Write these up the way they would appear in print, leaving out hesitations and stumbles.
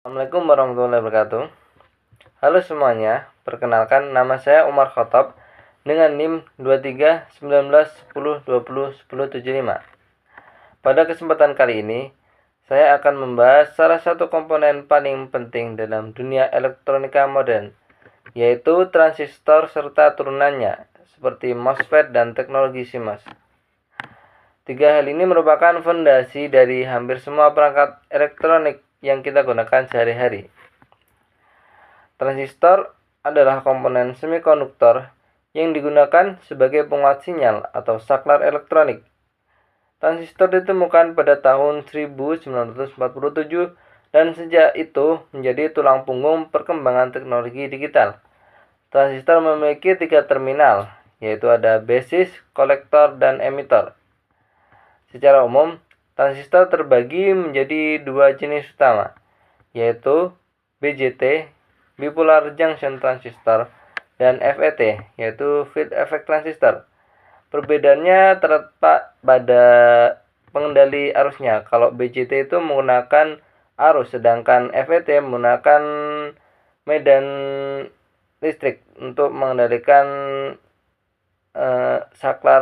Assalamualaikum warahmatullahi wabarakatuh. Halo semuanya, perkenalkan nama saya Umar Khotob dengan NIM 231910201075. Pada kesempatan kali ini, saya akan membahas salah satu komponen paling penting dalam dunia elektronika modern, yaitu transistor serta turunannya, seperti MOSFET dan teknologi CMOS. Tiga hal ini merupakan fondasi dari hampir semua perangkat elektronik yang kita gunakan sehari-hari. Transistor adalah komponen semikonduktor yang digunakan sebagai penguat sinyal atau saklar elektronik. Transistor ditemukan pada tahun 1947 dan sejak itu menjadi tulang punggung perkembangan teknologi digital. Transistor memiliki tiga terminal, yaitu ada basis, kolektor, dan emitor. Secara umum, transistor terbagi menjadi dua jenis utama, yaitu BJT, bipolar junction transistor, dan FET, yaitu field effect transistor. Perbedaannya terletak pada pengendali arusnya. Kalau BJT itu menggunakan arus, sedangkan FET menggunakan medan listrik untuk mengendalikan saklar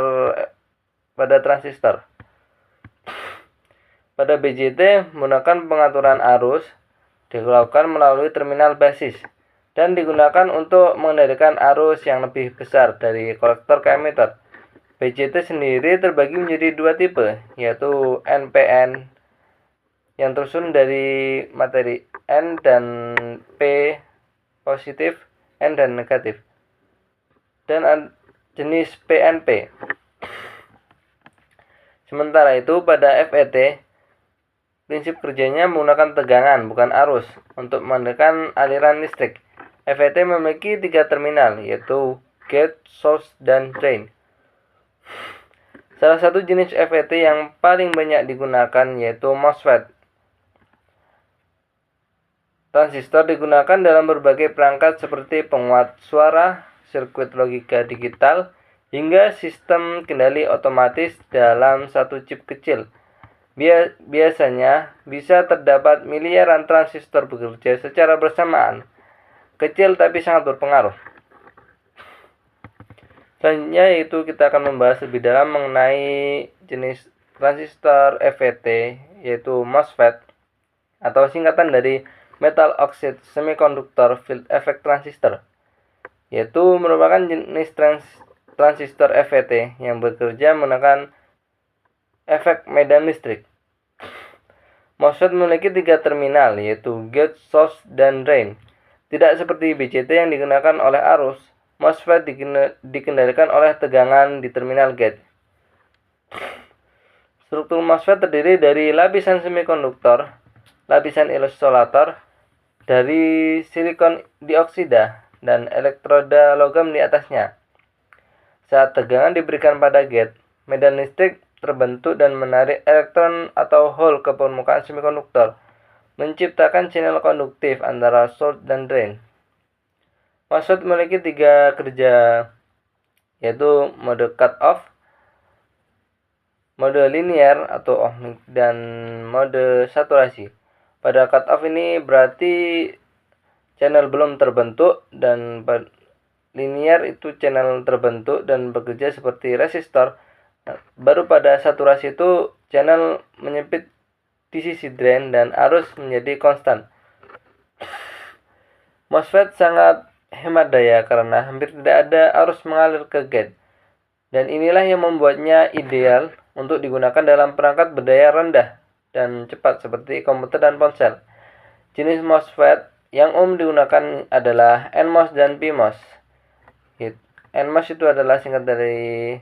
pada transistor. Pada BJT menggunakan pengaturan arus dilakukan melalui terminal basis dan digunakan untuk mengendalikan arus yang lebih besar dari kolektor ke emitter. BJT sendiri terbagi menjadi dua tipe, yaitu NPN yang tersusun dari materi N dan P positif, N dan negatif, dan jenis PNP. Sementara itu pada FET, prinsip kerjanya menggunakan tegangan, bukan arus, untuk mengendalikan aliran listrik. FET memiliki tiga terminal, yaitu gate, source, dan drain. Salah satu jenis FET yang paling banyak digunakan yaitu MOSFET. Transistor digunakan dalam berbagai perangkat seperti penguat suara, sirkuit logika digital, hingga sistem kendali otomatis dalam satu chip kecil. Biasanya bisa terdapat miliaran transistor bekerja secara bersamaan, kecil tapi sangat berpengaruh. Selanjutnya yaitu kita akan membahas lebih dalam mengenai jenis transistor FET, yaitu MOSFET atau singkatan dari Metal Oxide Semiconductor Field Effect Transistor, yaitu merupakan jenis transistor FET yang bekerja menggunakan efek medan listrik. MOSFET memiliki tiga terminal, yaitu gate, source, dan drain. Tidak seperti BJT yang digunakan oleh arus, MOSFET dikendalikan oleh tegangan di terminal gate. Struktur MOSFET terdiri dari lapisan semikonduktor, lapisan isolator dari silikon dioksida, dan elektroda logam di atasnya. Saat tegangan diberikan pada gate, medan listrik terbentuk dan menarik elektron atau hole ke permukaan semikonduktor, menciptakan channel konduktif antara source dan drain. MOSFET memiliki tiga kerja, yaitu mode cut-off, mode linear atau ohmik, dan mode saturasi. Pada cut-off ini berarti channel belum terbentuk, dan linear itu channel terbentuk dan bekerja seperti resistor. Baru pada saturasi itu channel menyempit di sisi drain dan arus menjadi konstan. MOSFET sangat hemat daya karena hampir tidak ada arus mengalir ke gate. Dan inilah yang membuatnya ideal untuk digunakan dalam perangkat berdaya rendah dan cepat seperti komputer dan ponsel. Jenis MOSFET yang digunakan adalah NMOS dan PMOS. NMOS itu adalah singkat dari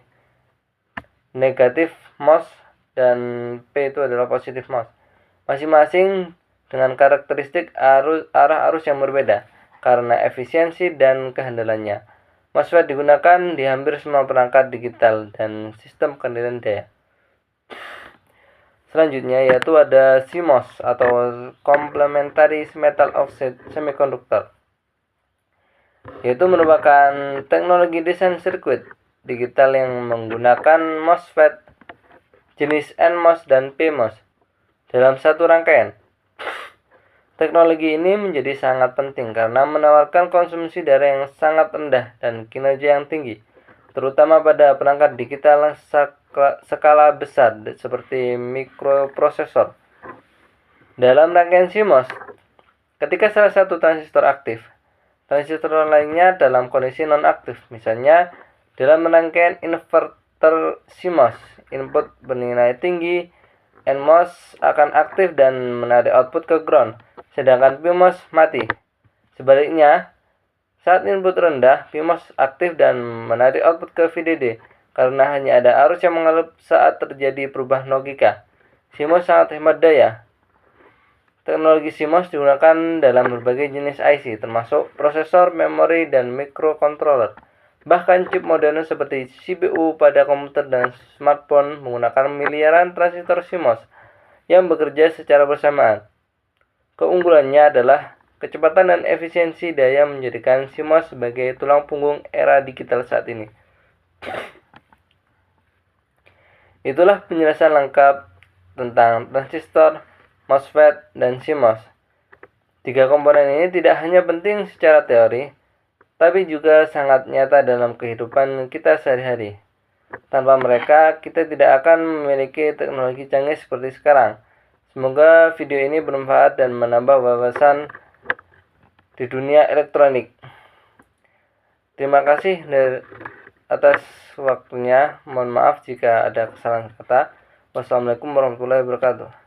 negatif MOS dan P itu adalah positif MOS. Masing-masing dengan karakteristik arah arus yang berbeda karena efisiensi dan kehandalannya. MOSFET digunakan di hampir semua perangkat digital dan sistem kendalian daya. Selanjutnya yaitu ada CMOS atau Complementary Metal Oxide Semiconductor, yaitu merupakan teknologi desain sirkuit digital yang menggunakan MOSFET jenis NMOS dan PMOS dalam satu rangkaian. Teknologi ini menjadi sangat penting karena menawarkan konsumsi daya yang sangat rendah dan kinerja yang tinggi, terutama pada perangkat digital skala besar seperti mikroprosesor. Dalam rangkaian CMOS, ketika salah satu transistor aktif, transistor lainnya dalam kondisi non-aktif. Misalnya, dalam rangkaian inverter CMOS, input bernilai tinggi, NMOS akan aktif dan menarik output ke ground, sedangkan PMOS mati. Sebaliknya, saat input rendah, PMOS aktif dan menarik output ke VDD, karena hanya ada arus yang mengalir saat terjadi perubahan logika. CMOS sangat hemat daya. Teknologi CMOS digunakan dalam berbagai jenis IC, termasuk prosesor, memori, dan microcontroller. Bahkan chip modern seperti CPU pada komputer dan smartphone menggunakan miliaran transistor CMOS yang bekerja secara bersamaan. Keunggulannya adalah kecepatan dan efisiensi daya menjadikan CMOS sebagai tulang punggung era digital saat ini. Itulah penjelasan lengkap tentang transistor, MOSFET, dan CMOS. Tiga komponen ini tidak hanya penting secara teori, tapi juga sangat nyata dalam kehidupan kita sehari-hari. Tanpa mereka, kita tidak akan memiliki teknologi canggih seperti sekarang. Semoga video ini bermanfaat dan menambah wawasan di dunia elektronik. Terima kasih atas waktunya. Mohon maaf jika ada kesalahan kata. Wassalamualaikum warahmatullahi wabarakatuh.